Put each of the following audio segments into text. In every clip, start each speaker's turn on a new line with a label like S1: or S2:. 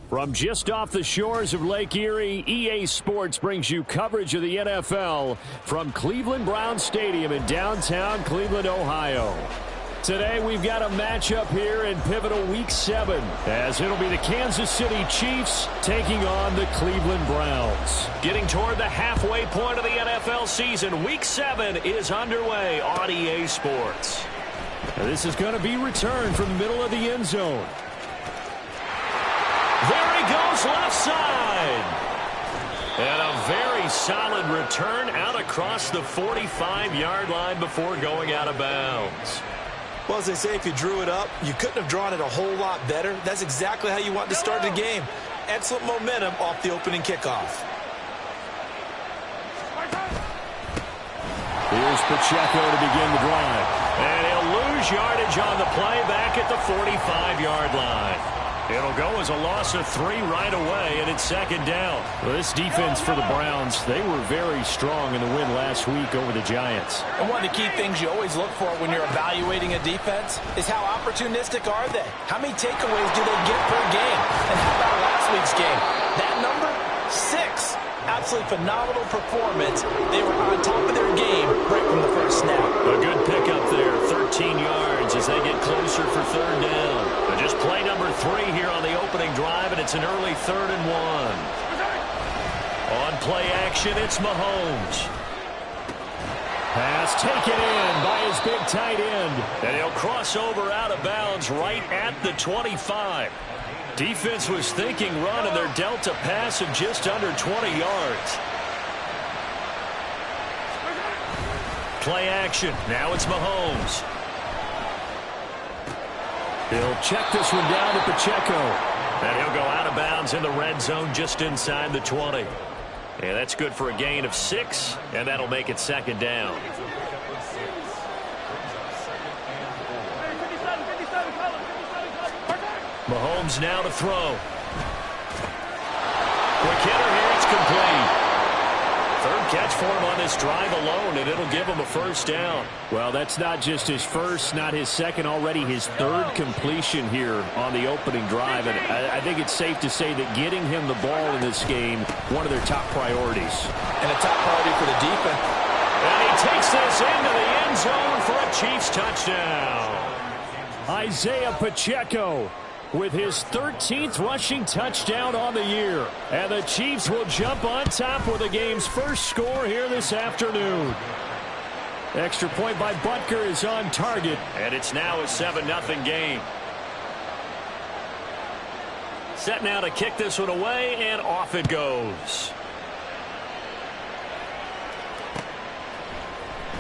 S1: From just off the shores of Lake Erie, EA Sports brings you coverage of the NFL from Cleveland Browns Stadium in downtown Cleveland, Ohio. Today we've got a matchup here in pivotal Week 7, as it'll be the Kansas City Chiefs taking on the Cleveland Browns. Getting toward the halfway point of the NFL season, Week 7 is underway on EA Sports. This is going to be returned from the middle of the end zone. There he goes, left side. And a very solid return out across the 45-yard line before going out of bounds.
S2: Well, as they say, if you drew it up, you couldn't have drawn it a whole lot better. That's exactly how you want to start the game. Excellent momentum off the opening kickoff.
S1: Here's Pacheco to begin the drive. And he'll lose yardage on the play back at the 45-yard line. It'll go as a loss of 3 right away, and it's second down. Well, this defense for the Browns, they were very strong in the win last week over the Giants.
S3: And one of the key things you always look for when you're evaluating a defense is how opportunistic are they? How many takeaways do they get per game? And how about last week's game? That number, 6. Absolutely phenomenal performance. They were on top of their game right from the first snap.
S1: A good pickup there, 13 yards as they get closer for third down. But just play number 3 here on the opening drive, and it's an early 3rd and 1. On play action, it's Mahomes. Pass taken in by his big tight end. And he'll cross over out of bounds right at the 25. Defense was thinking run, and they're dealt a pass of just under 20 yards. Play action. Now it's Mahomes. He'll check this one down to Pacheco. And he'll go out of bounds in the red zone just inside the 20. And that's good for a gain of 6, and that'll make it second down. Mahomes now to throw. Quick hitter here, it's complete. 3rd catch for him on this drive alone, and it'll give him a first down. Well, that's not just his first, not his second, already his 3rd completion here on the opening drive. And I think it's safe to say that getting him the ball in this game, one of their top priorities.
S3: And a top priority for the defense.
S1: And he takes this into the end zone for a Chiefs touchdown. Isaiah Pacheco with his 13th rushing touchdown on the year. And the Chiefs will jump on top with the game's first score here this afternoon. Extra point by Butker is on target. And it's now a 7-0 game. Set now to kick this one away, and off it goes.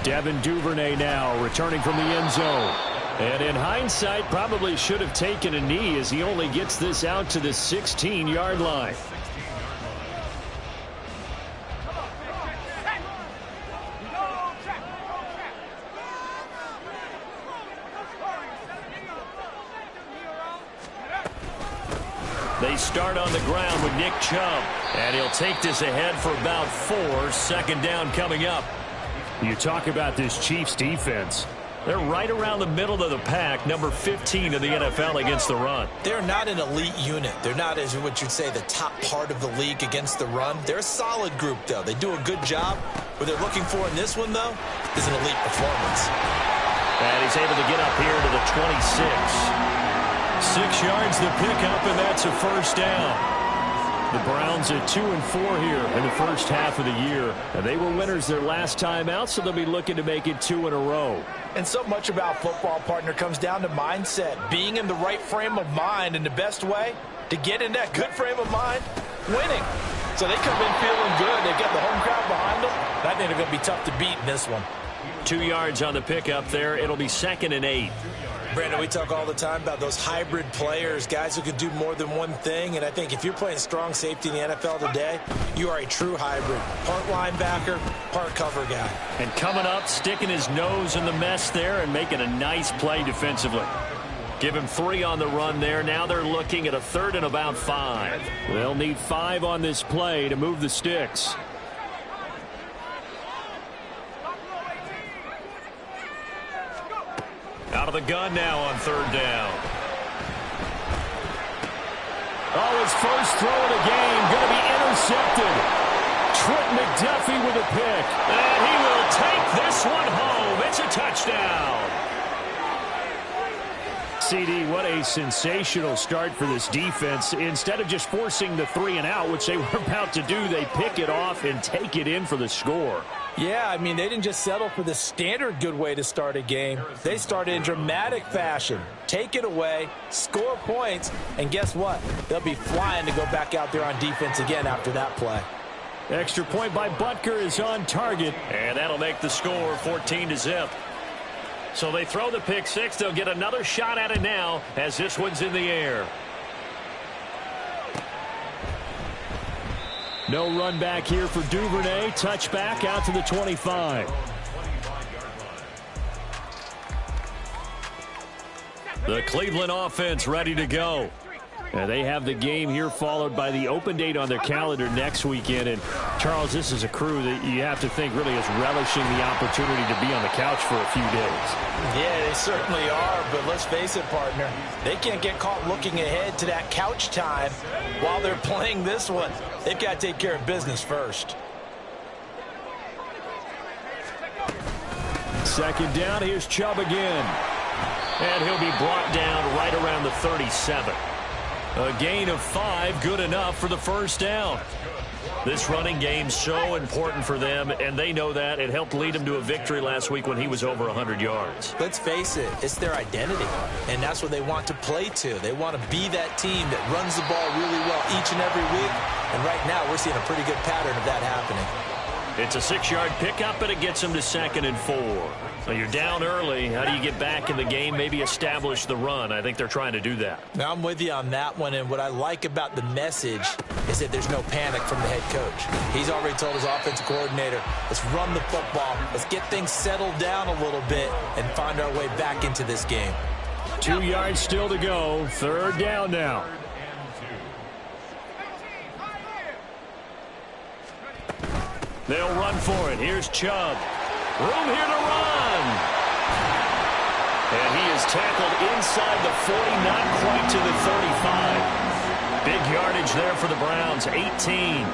S1: Devin Duvernay now returning from the end zone. And in hindsight, probably should have taken a knee as he only gets this out to the 16-yard line. They start on the ground with Nick Chubb. And he'll take this ahead for about 4. Second down coming up. You talk about this Chiefs defense. They're right around the middle of the pack, number 15 in the NFL against the run.
S3: They're not an elite unit. They're not, as what you'd say, the top part of the league against the run. They're a solid group, though. They do a good job. What they're looking for in this one, though, is an elite performance.
S1: And he's able to get up here to the 26. 6 yards to pick up, and that's a first down. The Browns at 2-4 here in the first half of the year. And they were winners their last time out, so they'll be looking to make it 2 in a row.
S3: And so much about football, partner, comes down to mindset. Being in the right frame of mind, and the best way to get in that good frame of mind, winning. So they come in feeling good. They've got the home crowd behind them. I think they're going to be tough to beat in this one.
S1: 2 yards on the pickup there. It'll be 2nd and 8.
S3: Brandon, we talk all the time about those hybrid players, guys who can do more than one thing. And I think if you're playing strong safety in the NFL today, you are a true hybrid. Part linebacker, part cover guy.
S1: And coming up, sticking his nose in the mess there and making a nice play defensively. Give him 3 on the run there. Now they're looking at a 3rd and about 5. They'll need 5 on this play to move the sticks. Out of the gun now on 3rd down. Oh, his first throw of the game going to be intercepted. Trent McDuffie with a pick. And he will take this one home. It's a touchdown. CD, what a sensational start for this defense. Instead of just forcing the 3-and-out, which they were about to do, they pick it off and take it in for the score.
S3: Yeah, I mean, they didn't just settle for the standard good way to start a game. They started in dramatic fashion. Take it away, score points, and guess what? They'll be flying to go back out there on defense again after that play.
S1: Extra point by Butker is on target, and that'll make the score 14-0. So they throw the pick six. They'll get another shot at it now as this one's in the air. No run back here for Duvernay. Touchback out to the 25. The Cleveland offense ready to go. And they have the game here followed by the open date on their calendar next weekend. And, Charles, this is a crew that you have to think really is relishing the opportunity to be on the couch for a few days.
S3: Yeah, they certainly are. But let's face it, partner, they can't get caught looking ahead to that couch time while they're playing this one. They've got to take care of business first.
S1: Second down, here's Chubb again. And he'll be brought down right around the 37. A gain of 5, good enough for the first down. This running game's so important for them, and they know that. It helped lead them to a victory last week when he was over 100 yards.
S3: Let's face it, it's their identity, and that's what they want to play to. They want to be that team that runs the ball really well each and every week, and right now we're seeing a pretty good pattern of that happening.
S1: It's a 6-yard pickup, and it gets them to 2nd and 4. So you're down early. How do you get back in the game, maybe establish the run? I think they're trying to do that.
S3: Now, I'm with you on that one, and what I like about the message is that there's no panic from the head coach. He's already told his offensive coordinator, let's run the football, let's get things settled down a little bit and find our way back into this game.
S1: 2 yards still to go. Third down now. They'll run for it. Here's Chubb. Room here to run. And he is tackled inside the 40, not quite to the 35. Big yardage there for the Browns, 18.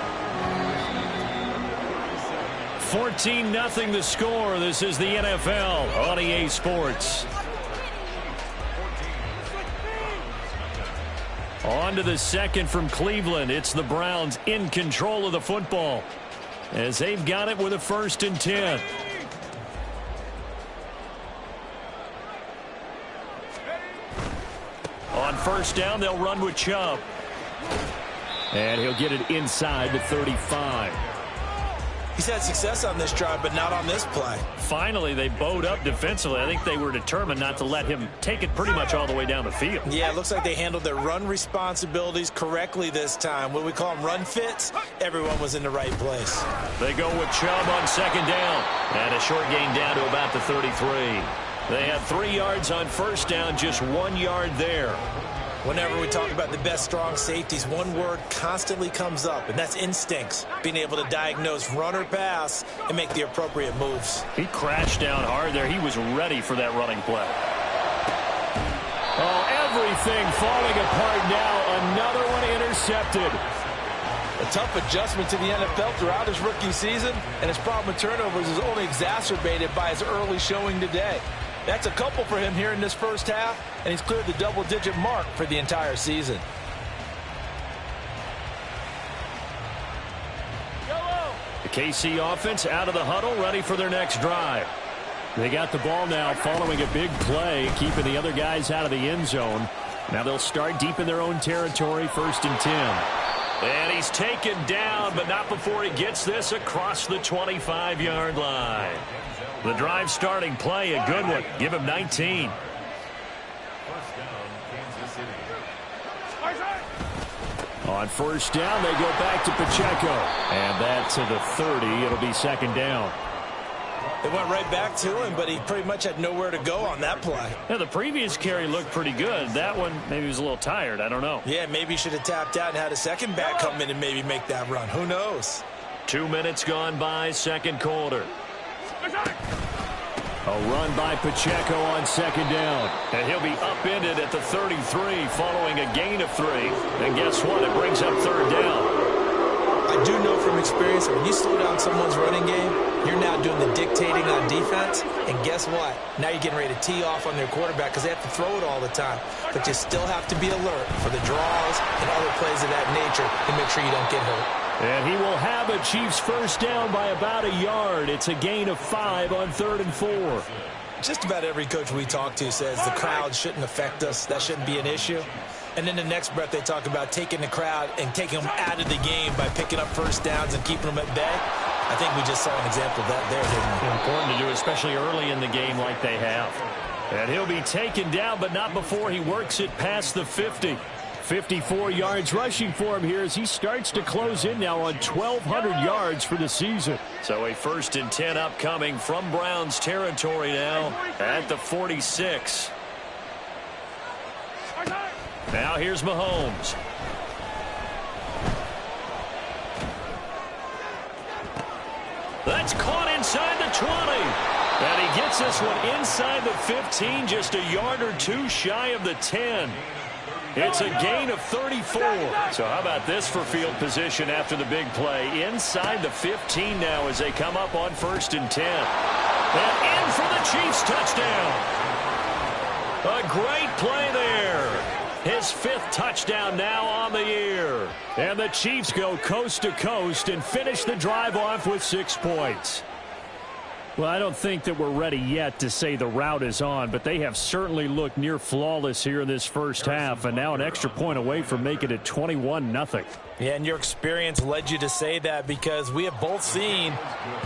S1: 14-0 the score. This is the NFL on EA Sports. On to the second from Cleveland. It's the Browns in control of the football as they've got it with a 1st and 10. On first down, they'll run with Chubb. And he'll get it inside the 35.
S3: He's had success on this drive, but not on this play.
S1: Finally, they bowed up defensively. I think they were determined not to let him take it pretty much all the way down the field.
S3: Yeah, it looks like they handled their run responsibilities correctly this time. What we call them run fits, everyone was in the right place.
S1: They go with Chubb on 2nd down. And a short gain down to about the 33. They had 3 yards on first down, just 1 yard there.
S3: Whenever we talk about the best strong safeties, one word constantly comes up, and that's instincts. Being able to diagnose run or pass and make the appropriate moves.
S1: He crashed down hard there. He was ready for that running play. Oh, everything falling apart now. Another one intercepted.
S3: A tough adjustment to the NFL throughout his rookie season, and his problem with turnovers is only exacerbated by his early showing today. That's a couple for him here in this first half, and he's cleared the double-digit mark for the entire season.
S1: The KC offense out of the huddle, ready for their next drive. They got the ball now following a big play, keeping the other guys out of the end zone. Now they'll start deep in their own territory, 1st and 10. And he's taken down, but not before he gets this across the 25-yard line. The drive starting play, a good one. Give him 19. On first down, they go back to Pacheco. And that to the 30. It'll be 2nd down.
S3: They went right back to him, but he pretty much had nowhere to go on that play.
S1: Yeah, the previous carry looked pretty good. That one, maybe he was a little tired. I don't know.
S3: Yeah, maybe he should have tapped out and had a second back come in and maybe make that run. Who knows?
S1: 2 minutes gone by, second quarter. A run by Pacheco on second down. And he'll be upended at the 33 following a gain of 3. And guess what? It brings up third down.
S2: I do know from experience that when you slow down someone's running game, you're now doing the dictating on defense. And guess what? Now you're getting ready to tee off on their quarterback because they have to throw it all the time. But you still have to be alert for the draws and other plays of that nature to make sure you don't get hurt.
S1: And he will have a Chiefs first down by about a yard. It's a gain of 5 on 3rd and 4.
S2: Just about every coach we talk to says the crowd shouldn't affect us. That shouldn't be an issue. And then the next breath they talk about taking the crowd and taking them out of the game by picking up first downs and keeping them at bay. I think we just saw an example of that there, didn't we?
S1: Important to do, especially early in the game like they have. And he'll be taken down, but not before he works it past the 50. 54 yards rushing for him here as he starts to close in now on 1,200 yards for the season. So a 1st and 10 upcoming from Browns territory now at the 46. Now here's Mahomes. That's caught inside the 20. And he gets this one inside the 15, just a yard or 2 shy of the 10. It's a gain of 34. So how about this for field position after the big play? Inside the 15 now as they come up on 1st and 10. And in for the Chiefs touchdown. A great play there. His 5th touchdown now on the year. And the Chiefs go coast to coast and finish the drive off with 6 points. Well, I don't think that we're ready yet to say the route is on, but they have certainly looked near flawless here in this first half, and now an extra point away from making it 21-0.
S3: Yeah, and your experience led you to say that because we have both seen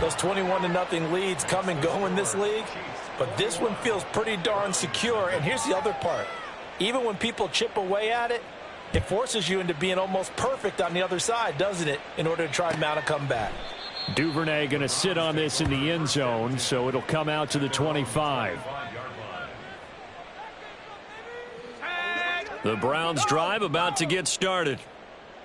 S3: those 21-0 leads come and go in this league, but this one feels pretty darn secure. And here's the other part. Even when people chip away at it, it forces you into being almost perfect on the other side, doesn't it, in order to try and mount a comeback.
S1: Duvernay going to sit on this in the end zone, so it'll come out to the 25. The Browns drive about to get started.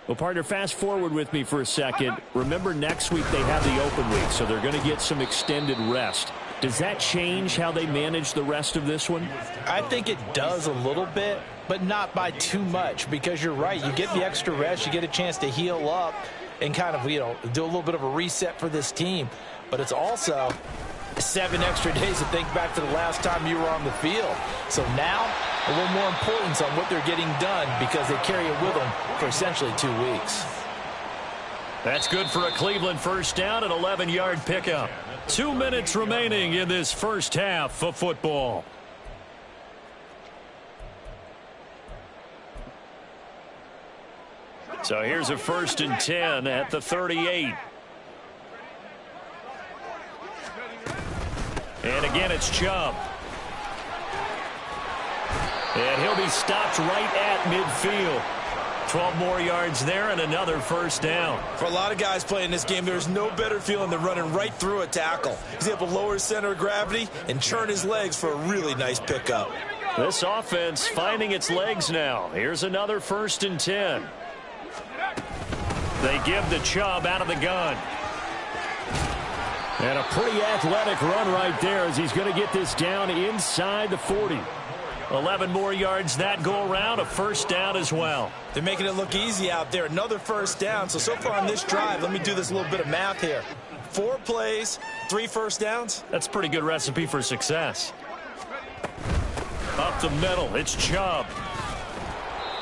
S1: Well, partner, fast forward with me for a second. Remember, next week they have the open week, so they're going to get some extended rest. Does that change how they manage the rest of this one?
S3: I think it does a little bit, but not by too much, because you're right. You get the extra rest, you get a chance to heal up and kind of, do a little bit of a reset for this team. But it's also 7 extra days to think back to the last time you were on the field. So now, a little more importance on what they're getting done because they carry it with them for essentially 2 weeks.
S1: That's good for a Cleveland first down, an 11-yard pickup. 2 minutes remaining in this first half of football. So here's a 1st and 10 at the 38. And again, it's Chubb. And he'll be stopped right at midfield. 12 more yards there and another first down.
S2: For a lot of guys playing this game, there's no better feeling than running right through a tackle. He's able to lower his center of gravity and churn his legs for a really nice pickup.
S1: This offense finding its legs now. Here's another 1st and 10. They give the Chubb out of the gun. And a pretty athletic run right there as he's going to get this down inside the 40. 11 more yards that go around, a first down as well.
S2: They're making it look easy out there. Another first down. So far on this drive, let me do this little bit of math here. 4 plays, 3 first downs.
S1: That's a pretty good recipe for success. Up the middle, it's Chubb.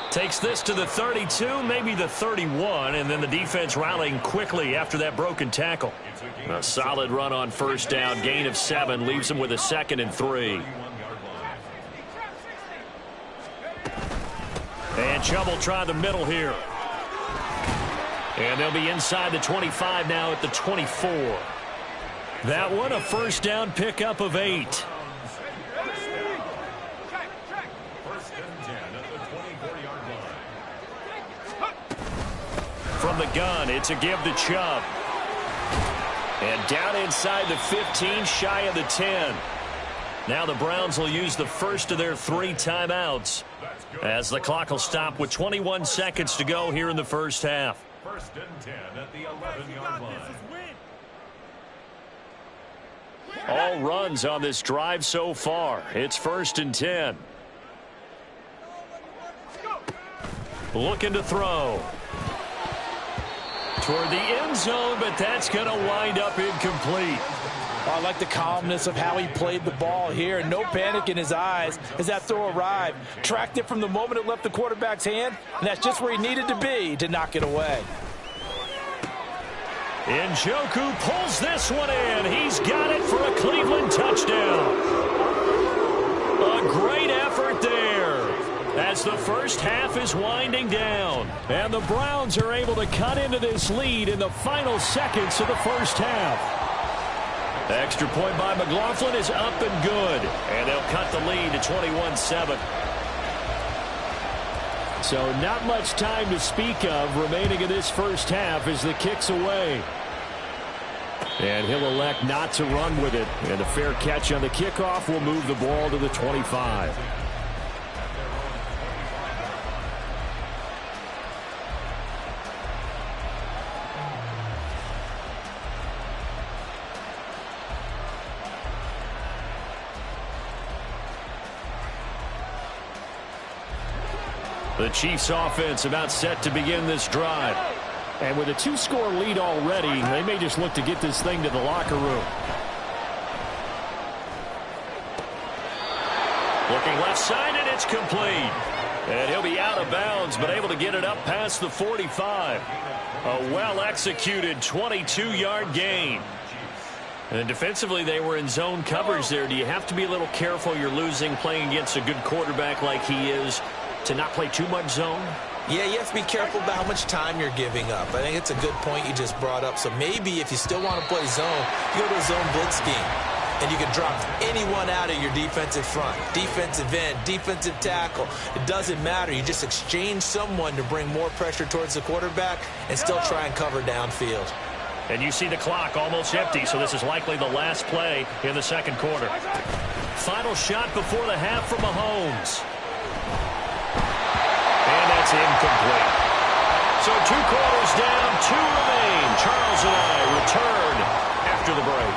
S1: Takes this to the 32, maybe the 31, and then the defense rallying quickly after that broken tackle. A solid run on first down, gain of 7, leaves him with a 2nd and 3. And Chubb will try the middle here. And they'll be inside the 25 now at the 24. That one, a first down pickup of 8. From the gun, it's a give to Chubb. And down inside the 15, shy of the 10. Now the Browns will use the first of their 3 timeouts as the clock will stop with 21 seconds to go here in the first half.
S4: 1st and 10 at the 11-yard line.
S1: all runs on this drive so far. It's 1st and 10. Looking to throw. Toward the end zone, but that's going to wind up incomplete.
S3: I like the calmness of how he played the ball here. No panic in his eyes as that throw arrived. Tracked it from the moment it left the quarterback's hand, and that's just where he needed to be to knock it away.
S1: Njoku pulls this one in. He's got it for a Cleveland touchdown. A great effort there as the first half is winding down. And the Browns are able to cut into this lead in the final seconds of the first half. Extra point by McLaughlin is up and good. And they'll cut the lead to 21-7. So not much time to speak of remaining in this first half as the kick's away. And he'll elect not to run with it. And a fair catch on the kickoff will move the ball to the 25. The Chiefs offense about set to begin this drive. And with a 2-score lead already, they may just look to get this thing to the locker room. Looking left side, and it's complete. And he'll be out of bounds, but able to get it up past the 45. A well-executed 22-yard gain. And defensively, they were in zone coverage there. Do you have to be a little careful you're losing playing against a good quarterback like he is to not play too much zone?
S2: Yeah, you have to be careful about how much time you're giving up. I think it's a good point you just brought up. So maybe if you still want to play zone, you go to a zone blitz scheme. And you can drop anyone out of your defensive front. Defensive end, defensive tackle. It doesn't matter. You just exchange someone to bring more pressure towards the quarterback and still try and cover downfield.
S1: And you see the clock almost empty, so this is likely the last play in the second quarter. Final shot before the half from Mahomes. And that's incomplete. So 2 quarters down, 2 remain. Charles and I return after the break.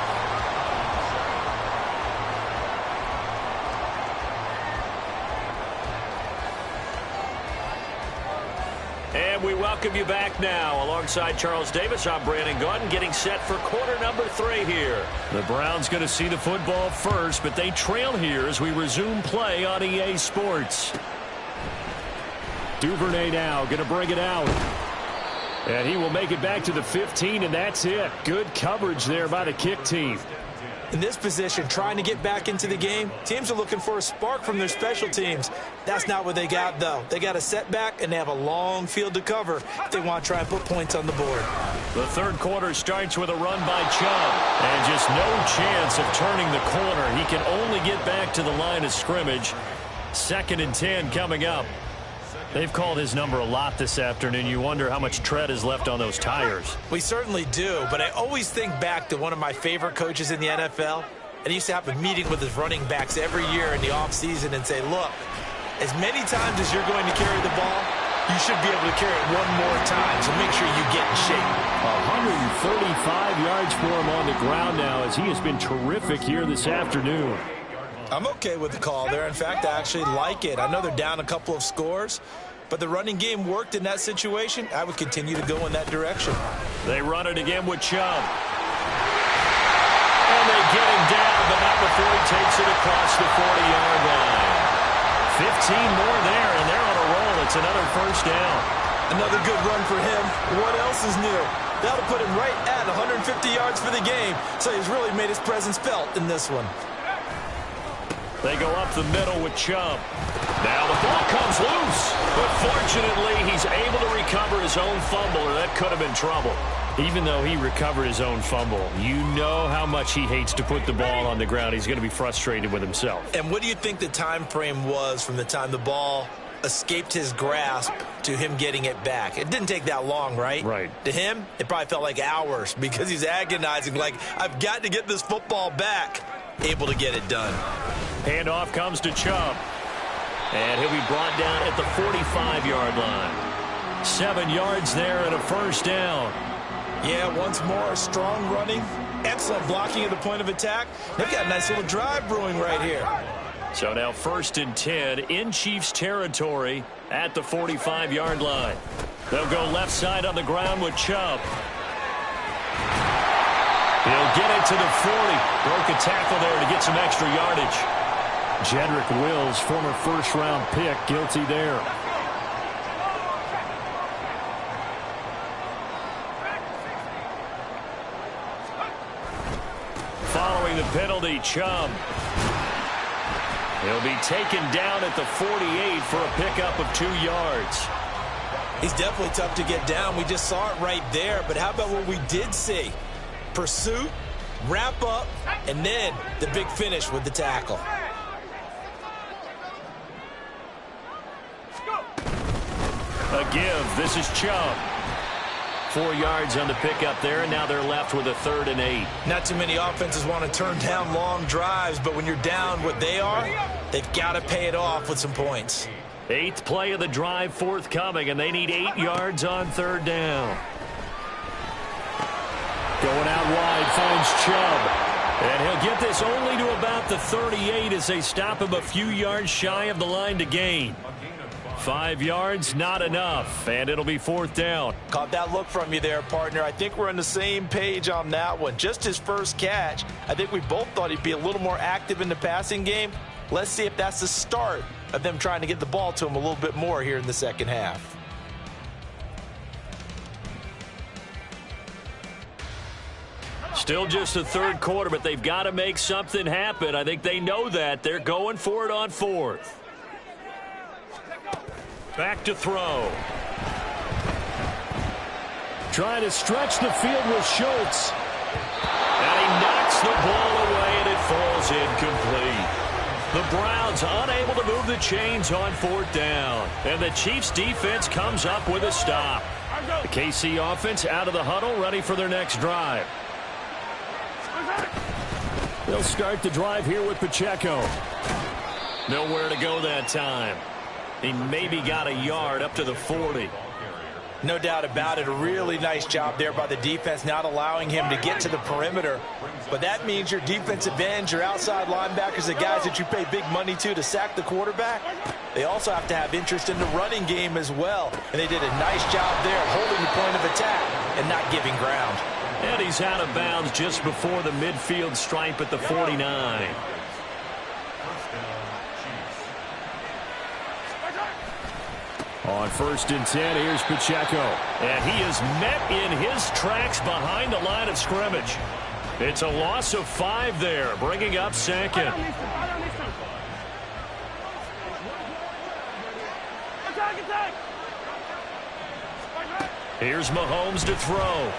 S1: And we welcome you back now. Alongside Charles Davis, I'm Brandon Gaudin, getting set for quarter number 3 here. The Browns going to see the football first, but they trail here as we resume play on EA Sports. Duvernay now going to bring it out. And he will make it back to the 15, and that's it. Good coverage there by the kick team.
S2: In this position, trying to get back into the game, teams are looking for a spark from their special teams. That's not what they got, though. They got a setback, and they have a long field to cover if they want to try and put points on the board.
S1: The third quarter starts with a run by Chubb, and just no chance of turning the corner. He can only get back to the line of scrimmage. 2nd and 10 coming up. They've called his number a lot this afternoon. You wonder how much tread is left on those tires.
S2: We certainly do, but I always think back to one of my favorite coaches in the NFL, and he used to have a meeting with his running backs every year in the offseason and say, look, as many times as you're going to carry the ball, you should be able to carry it one more time, so make sure you get in shape.
S1: 135 yards for him on the ground now as he has been terrific here this afternoon.
S2: I'm okay with the call there. In fact, I actually like it. I know they're down a couple of scores, but the running game worked in that situation. I would continue to go in that direction.
S1: They run it again with Chubb. And they get him down, but not before he takes it across the 40-yard line. 15 more there, and they're on a roll. It's another first down.
S2: Another good run for him. What else is new? That'll put him right at 150 yards for the game, so he's really made his presence felt in this one.
S1: They go up the middle with Chubb. Now the ball comes loose, but fortunately he's able to recover his own fumble, or that could have been trouble. Even though he recovered his own fumble, you know how much he hates to put the ball on the ground. He's going to be frustrated with himself.
S2: And what do you think the time frame was from the time the ball escaped his grasp to him getting it back? It didn't take that long, right?
S1: Right.
S2: To him, it probably felt like hours because he's agonizing, like, I've got to get this football back. Able to get it done.
S1: Handoff comes to Chubb. And he'll be brought down at the 45-yard line. 7 yards there and a first down.
S2: Yeah, once more, strong running, Excellent blocking at the point of attack. They've got a nice little drive brewing right here.
S1: So now 1st and 10 in Chiefs territory at the 45-yard line. They'll go left side on the ground with Chubb. He'll get it to the 40. Broke a tackle there to get some extra yardage. Jedrick Wills, former first-round pick, guilty there. Following the penalty, Chubb. He'll be taken down at the 48 for a pickup of 2 yards.
S2: He's definitely tough to get down. We just saw it right there. But how about what we did see? Pursuit, wrap up, and then the big finish with the tackle.
S1: A give. This is Chubb. 4 yards on the pickup there, and now they're left with a 3rd and 8.
S2: Not too many offenses want to turn down long drives, but when you're down what they are, they've got to pay it off with some points.
S1: 8th play of the drive forthcoming, and they need 8 yards on 3rd down. Going out wide, finds Chubb. And he'll get this only to about the 38 as they stop him a few yards shy of the line to gain. 5 yards, not enough, and it'll be 4th down.
S2: Caught that look from you there, partner. I think we're on the same page on that one. Just his first catch. I think we both thought he'd be a little more active in the passing game. Let's see if that's the start of them trying to get the ball to him a little bit more here in the second half.
S1: Still just the 3rd quarter, but they've got to make something happen. I think they know that. They're going for it on 4th. Back to throw. Trying to stretch the field with Schultz. And he knocks the ball away, and it falls incomplete. The Browns unable to move the chains on 4th down. And the Chiefs defense comes up with a stop. The KC offense out of the huddle, ready for their next drive. They'll start the drive here with Pacheco. Nowhere to go that time. He maybe got a yard up to the 40.
S2: No doubt about it. A really nice job there by the defense, not allowing him to get to the perimeter. But that means your defensive ends, your outside linebackers, the guys that you pay big money to sack the quarterback, they also have to have interest in the running game as well. And they did a nice job there holding the point of attack and not giving ground.
S1: And he's out of bounds just before the midfield stripe at the 49. On 1st and 10, here's Pacheco. And he is met in his tracks behind the line of scrimmage. It's a loss of 5 there, bringing up 2nd. Here's Mahomes to throw.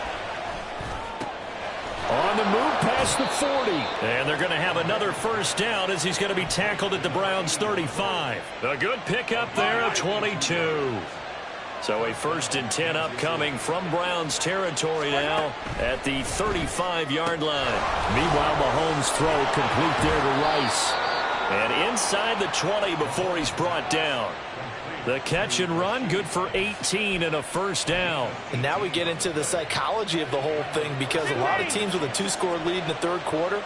S1: On the move past the 40. And they're going to have another 1st down as he's going to be tackled at the Browns' 35. A good pickup there at 22. So a 1st and 10 upcoming from Browns territory now at the 35-yard line. Meanwhile, Mahomes' throw complete there to Rice. And inside the 20 before he's brought down. The catch and run, good for 18 and a 1st down.
S2: And now we get into the psychology of the whole thing, because a lot of teams with a 2-score lead in the 3rd quarter,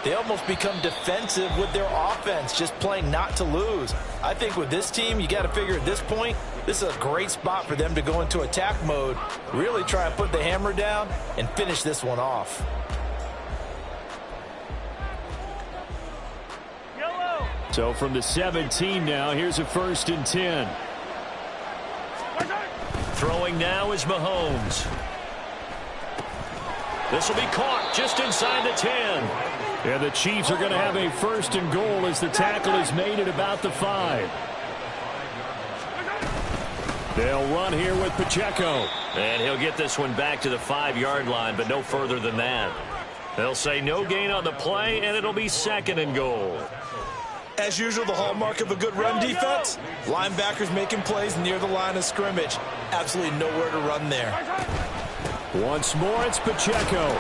S2: they almost become defensive with their offense, just playing not to lose. I think with this team, you got to figure at this point, this is a great spot for them to go into attack mode, really try and put the hammer down and finish this one off.
S1: So from the 17 now, here's a 1st and 10. Throwing now is Mahomes. This will be caught just inside the 10. And the Chiefs are going to have a 1st and goal as the tackle is made at about the 5. They'll run here with Pacheco. And he'll get this one back to the 5-yard line, but no further than that. They'll say no gain on the play, and it'll be 2nd and goal.
S2: As usual, the hallmark of a good run defense, linebackers making plays near the line of scrimmage. Absolutely nowhere to run there.
S1: Once more, it's Pacheco.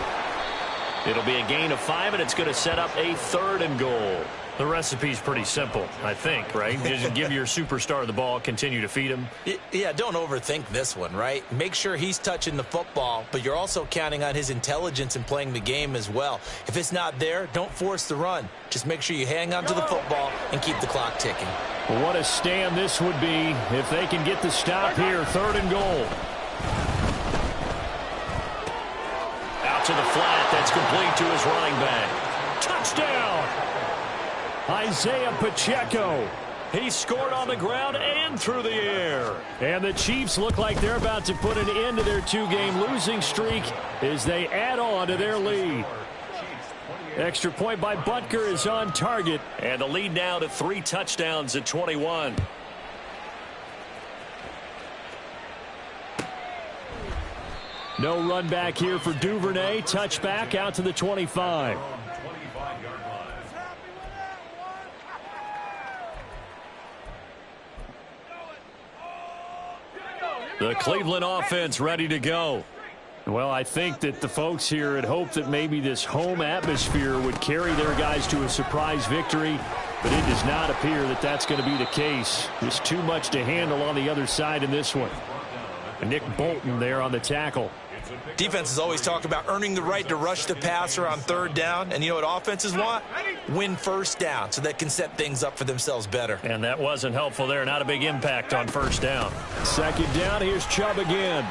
S1: It'll be a gain of 5, and it's going to set up a 3rd and goal. The recipe's pretty simple, I think, right? Just give your superstar the ball, continue to feed him.
S2: Yeah, don't overthink this one, right? Make sure he's touching the football, but you're also counting on his intelligence in playing the game as well. If it's not there, don't force the run. Just make sure you hang on to the football and keep the clock ticking.
S1: Well, what a stand this would be if they can get the stop here. 3rd and goal. Out to the flat. That's complete to his running back. Touchdown! Isaiah Pacheco. He scored on the ground and through the air. And the Chiefs look like they're about to put an end to their 2-game losing streak as they add on to their lead. Extra point by Butker is on target. And the lead now to 3 touchdowns at 21. No run back here for Duvernay. Touchback out to the 25. The Cleveland offense ready to go. Well, I think that the folks here had hoped that maybe this home atmosphere would carry their guys to a surprise victory, but it does not appear that that's going to be the case. There's too much to handle on the other side in this one. And Nick Bolton there on the tackle.
S2: Defenses always talk about earning the right to rush the passer on 3rd down, and you know what offenses want? Win 1st down so they can set things up for themselves better.
S1: And that wasn't helpful there. Not a big impact on 1st down. 2nd down, here's Chubb again.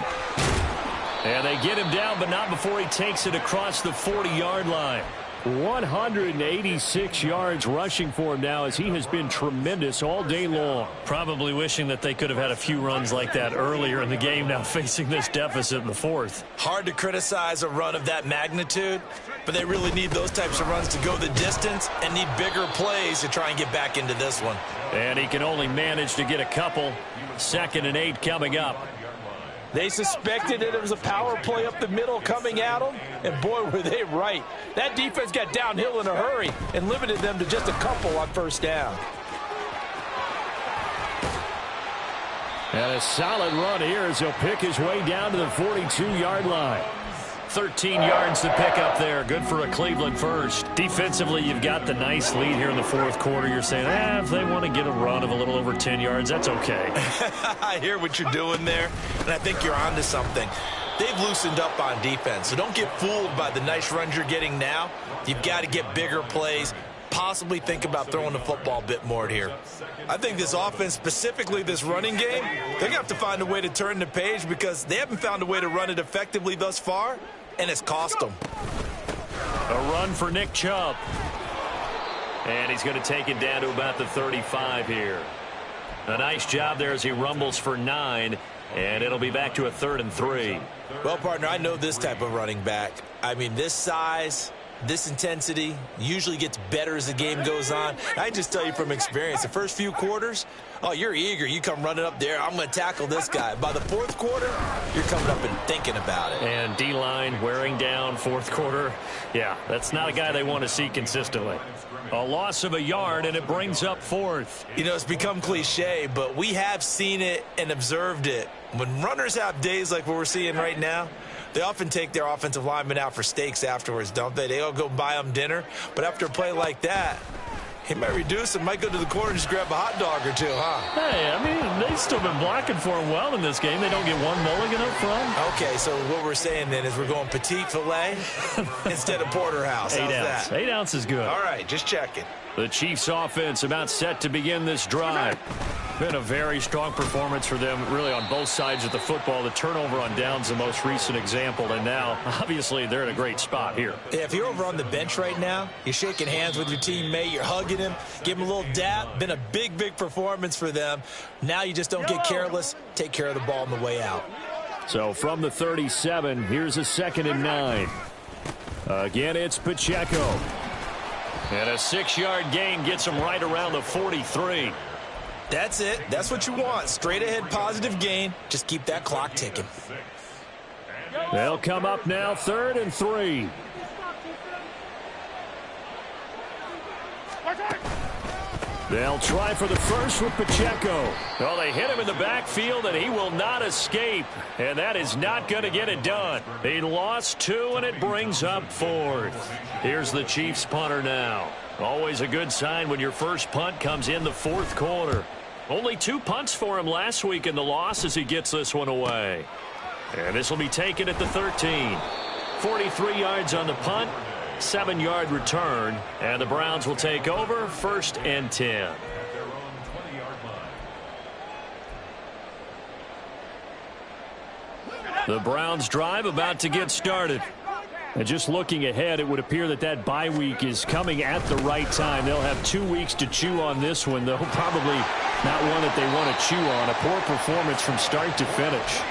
S1: And they get him down, but not before he takes it across the 40-yard line. 186 yards rushing for him now as he has been tremendous all day long. Probably wishing that they could have had a few runs like that earlier in the game, now facing this deficit in the 4th.
S2: Hard to criticize a run of that magnitude, but they really need those types of runs to go the distance and need bigger plays to try and get back into this one.
S1: And he can only manage to get a couple. 2nd and 8 coming up.
S3: They suspected that it was a power play up the middle coming at them, and boy, were they right. That defense got downhill in a hurry and limited them to just a couple on 1st down.
S1: And a solid run here as he'll pick his way down to the 42-yard line. 13 yards to pick up there. Good for a Cleveland first. Defensively, you've got the nice lead here in the 4th quarter. You're saying, if they want to get a run of a little over 10 yards, that's okay.
S2: I hear what you're doing there, and I think you're onto something. They've loosened up on defense, so don't get fooled by the nice runs you're getting now. You've got to get bigger plays, possibly think about throwing the football a bit more here. I think this offense, specifically this running game, they're going to have to find a way to turn the page because they haven't found a way to run it effectively thus far, and it's cost them.
S1: A run for Nick Chubb. And he's going to take it down to about the 35 here. A nice job there as he rumbles for 9, and it'll be back to a 3rd and 3.
S2: Well, partner, I know this type of running back. I mean, this size, this intensity usually gets better as the game goes on. I just tell you from experience, the first few quarters, oh, you're eager. You come running up there. I'm going to tackle this guy. By the 4th quarter, you're coming up and thinking about it.
S1: And D-line wearing down 4th quarter. Yeah, that's not a guy they want to see consistently. A loss of a yard, and it brings up 4th.
S2: You know, it's become cliche, but we have seen it and observed it. When runners have days like what we're seeing right now, they often take their offensive linemen out for steaks afterwards, don't they? They all go buy them dinner. But after a play like that, he might reduce and might go to the corner and just grab a hot dog or two, huh?
S1: Hey, I mean, they've still been blocking for him well in this game. They don't get one mulligan up front.
S2: Okay, so what we're saying then is we're going petite filet instead of porterhouse.
S1: 8
S2: How's
S1: ounce.
S2: that?
S1: 8 ounce is good.
S2: All right, just checking.
S1: The Chiefs offense about set to begin this drive. Been a very strong performance for them really on both sides of the football. The turnover on downs the most recent example, and now obviously they're in a great spot here.
S2: Yeah, if you're over on the bench right now, you're shaking hands with your teammate, you're hugging him, give him a little dap. Been a big performance for them. Now you just don't get careless. Take care of the ball on the way out.
S1: So from the 37, here's a 2nd and 9. Again, it's Pacheco. And a 6-yard gain gets him right around the 43.
S2: That's it. That's what you want. Straight ahead positive gain. Just keep that clock ticking.
S1: They'll come up now 3rd and 3. They'll try for the first with Pacheco. Well, they hit him in the backfield, and he will not escape. And that is not going to get it done. He lost 2, and it brings up 4th. Here's the Chiefs punter now. Always a good sign when your first punt comes in the 4th quarter. Only 2 punts for him last week in the loss as he gets this one away. And this will be taken at the 13. 43 yards on the punt. 7-yard return, and the Browns will take over 1st and 10. The Browns drive about to get started. And just looking ahead, it would appear that bye week is coming at the right time. They'll have 2 weeks to chew on this one, though probably not one that they want to chew on. A poor performance from start to finish.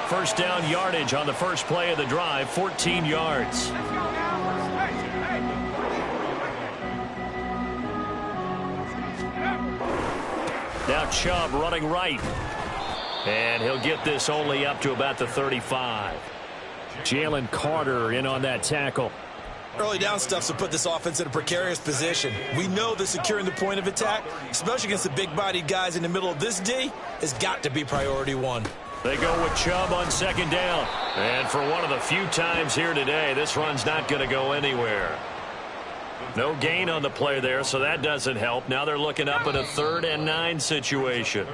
S1: First down yardage on the first play of the drive, 14 yards. Now Chubb running right. And he'll get this only up to about the 35. Jalen Carter in on that tackle.
S2: Early down stuff to put this offense in a precarious position. We know that securing the point of attack, especially against the big-bodied guys in the middle of this D, has got to be priority 1.
S1: They go with Chubb on 2nd down. And for one of the few times here today, this run's not going to go anywhere. No gain on the play there, so that doesn't help. Now they're looking up at a 3rd and 9 situation.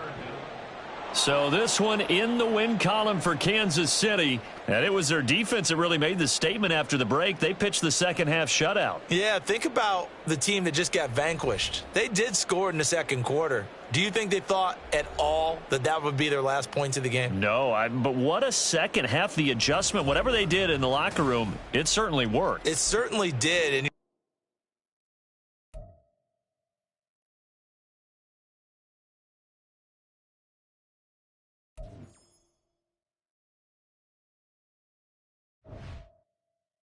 S1: So this one in the win column for Kansas City. And it was their defense that really made the statement after the break. They pitched the second half shutout.
S2: Yeah, think about the team that just got vanquished. They did score in the 2nd quarter. Do you think they thought at all that would be their last points of the game?
S1: No, but what a second half. The adjustment, whatever they did in the locker room, it certainly worked.
S2: It certainly did. And